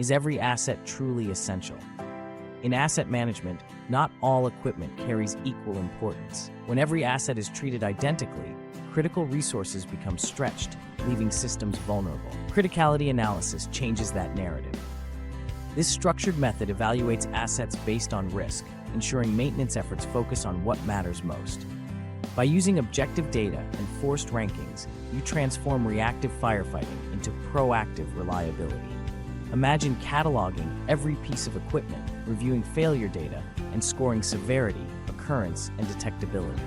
Is every asset truly essential? In asset management, not all equipment carries equal importance. When every asset is treated identically, critical resources become stretched, leaving systems vulnerable. Criticality analysis changes that narrative. This structured method evaluates assets based on risk, ensuring maintenance efforts focus on what matters most. By using objective data and forced rankings, you transform reactive firefighting into proactive reliability. Imagine cataloging every piece of equipment, reviewing failure data, and scoring severity, occurrence, and detectability.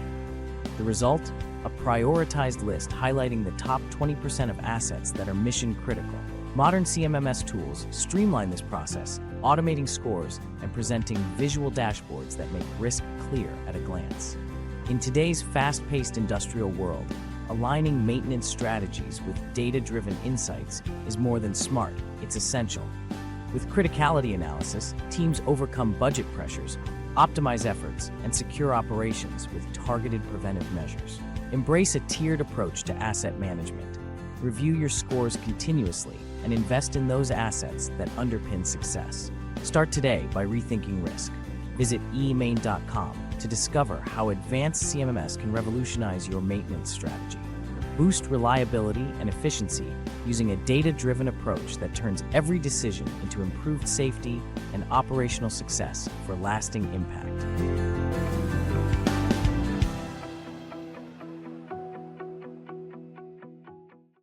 The result? A prioritized list highlighting the top 20% of assets that are mission critical. Modern CMMS tools streamline this process, automating scores and presenting visual dashboards that make risk clear at a glance. In today's fast-paced industrial world, aligning maintenance strategies with data-driven insights is more than smart, it's essential. With criticality analysis, teams overcome budget pressures, optimize efforts, and secure operations with targeted preventive measures. Embrace a tiered approach to asset management. Review your scores continuously and invest in those assets that underpin success. Start today by rethinking risk. Visit eMaint.com to discover how advanced CMMS can revolutionize your maintenance strategy. Boost reliability and efficiency using a data-driven approach that turns every decision into improved safety and operational success for lasting impact.